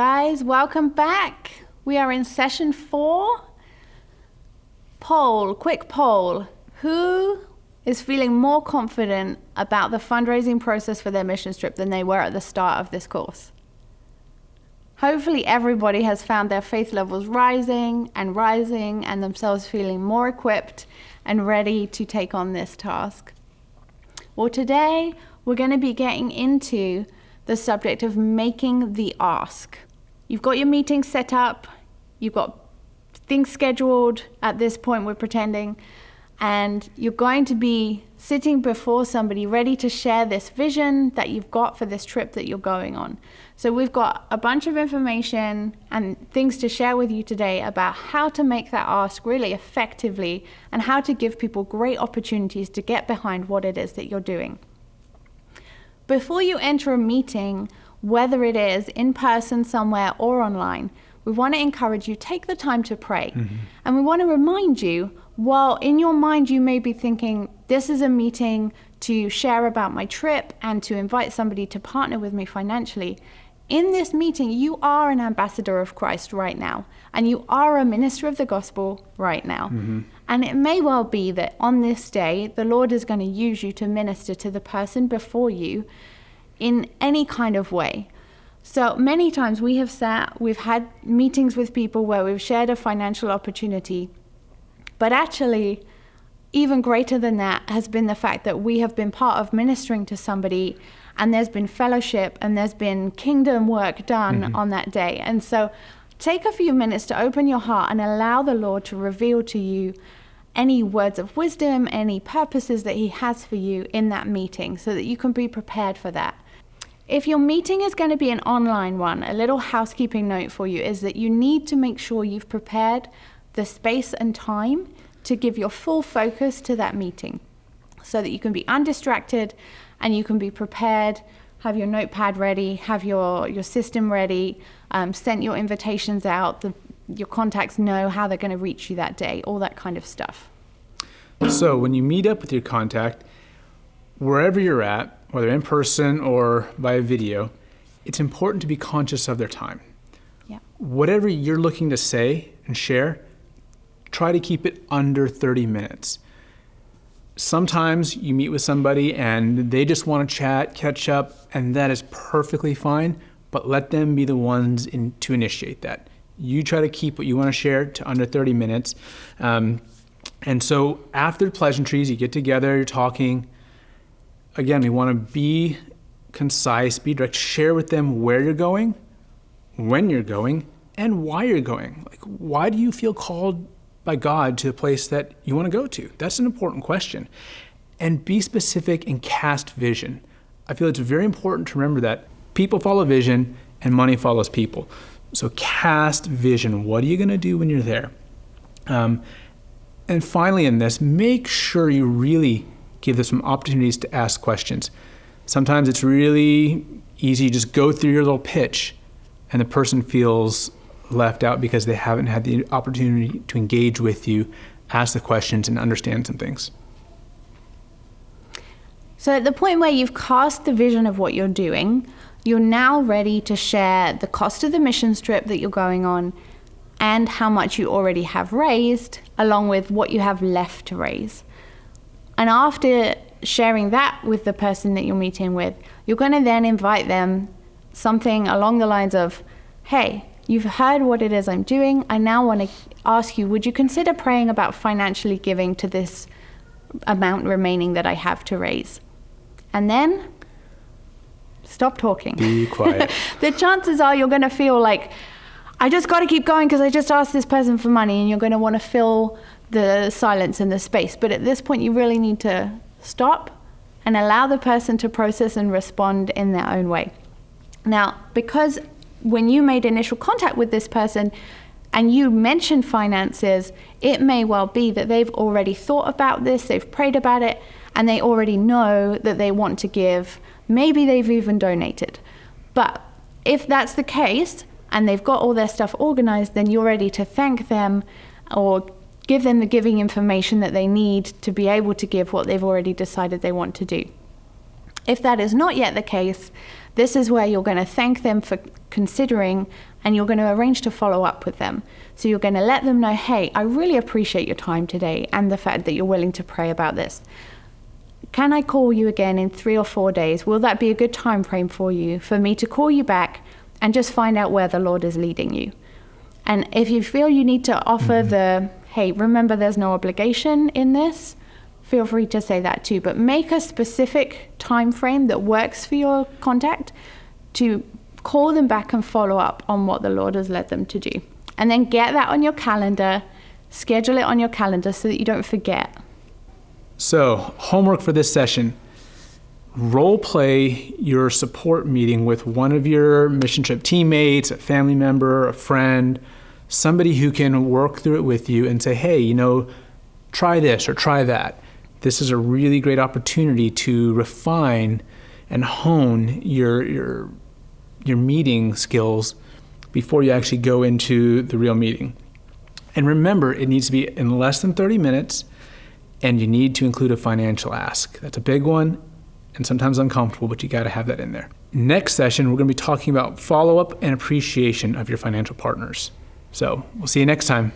Guys, welcome back. We are in session 4. Quick poll. Who is feeling more confident about the fundraising process for their mission trip than they were at the start of this course? Hopefully everybody has found their faith levels rising and themselves feeling more equipped and ready to take on this task. Well, today we're going to be getting into the subject of making the ask. You've got your meeting set up, you've got things scheduled at this point, we're pretending, and you're going to be sitting before somebody ready to share this vision that you've got for this trip that you're going on. So we've got a bunch of information and things to share with you today about how to make that ask really effectively and how to give people great opportunities to get behind what it is that you're doing. Before you enter a meeting, whether it is in person somewhere or online, we want to encourage you, take the time to pray. And we want to remind you, while in your mind you may be thinking, this is a meeting to share about my trip and to invite somebody to partner with me financially, in this meeting, you are an ambassador of Christ right now, and you are a minister of the gospel right now. And it may well be that on this day, the Lord is going to use you to minister to the person before you in any kind of way. So many times we've had meetings with people where we've shared a financial opportunity, but actually, even greater than that has been the fact that we have been part of ministering to somebody, and there's been fellowship and there's been kingdom work done on that day. And so take a few minutes to open your heart and allow the Lord to reveal to you any words of wisdom, any purposes that he has for you in that meeting so that you can be prepared for that. If your meeting is going to be an online one, a little housekeeping note for you is that you need to make sure you've prepared the space and time to give your full focus to that meeting so that you can be undistracted and you can be prepared, have your notepad ready, have your system ready, send your invitations out, your contacts know how they're going to reach you that day, all that kind of stuff. So when you meet up with your contact, wherever you're at, whether in person or via video, it's important to be conscious of their time. Yeah. Whatever you're looking to say and share, try to keep it under 30 minutes. Sometimes you meet with somebody and they just want to chat, catch up, and that is perfectly fine, but let them be the ones to initiate that. You try to keep what you want to share to under 30 minutes. And so after the pleasantries, you get together, you're talking. Again, we want to be concise, be direct, share with them where you're going, when you're going, and why you're going. Like, why do you feel called by God to the place that you want to go to? That's an important question. And be specific and cast vision. I feel it's very important to remember that people follow vision and money follows people. So cast vision. What are you going to do when you're there? And finally in this, make sure you really give them some opportunities to ask questions. Sometimes it's really easy to just go through your little pitch and the person feels left out because they haven't had the opportunity to engage with you, ask the questions, and understand some things. So at the point where you've cast the vision of what you're doing, you're now ready to share the cost of the mission trip that you're going on and how much you already have raised, along with what you have left to raise. And after sharing that with the person that you're meeting with, you're going to then invite them something along the lines of, hey, you've heard what it is I'm doing. I now want to ask you, would you consider praying about financially giving to this amount remaining that I have to raise? And then stop talking. Be quiet. The chances are you're going to feel like, I just got to keep going because I just asked this person for money, and you're going to want to fill the silence and the space. But at this point, you really need to stop and allow the person to process and respond in their own way. Now, because when you made initial contact with this person and you mentioned finances, it may well be that they've already thought about this, they've prayed about it, and they already know that they want to give. Maybe they've even donated. But if that's the case and they've got all their stuff organized, then you're ready to thank them or give them the giving information that they need to be able to give what they've already decided they want to do. If that is not yet the case, this is where you're going to thank them for considering, and you're going to arrange to follow up with them. So you're going to let them know, hey, I really appreciate your time today and the fact that you're willing to pray about this. Can I call you again in 3 or 4 days? Will that be a good time frame for you, for me to call you back and just find out where the Lord is leading you? And if you feel you need to offer hey, remember there's no obligation in this, feel free to say that too. But make a specific time frame that works for your contact to call them back and follow up on what the Lord has led them to do. And then get that on your calendar, schedule it on your calendar so that you don't forget. So, homework for this session. Role play your support meeting with one of your mission trip teammates, a family member, a friend, somebody who can work through it with you and say, hey, try this or try that. This is a really great opportunity to refine and hone your meeting skills before you actually go into the real meeting. And remember, it needs to be in less than 30 minutes, and you need to include a financial ask. That's a big one and sometimes uncomfortable, but you got to have that in there. Next session, we're going to be talking about follow-up and appreciation of your financial partners. So we'll see you next time.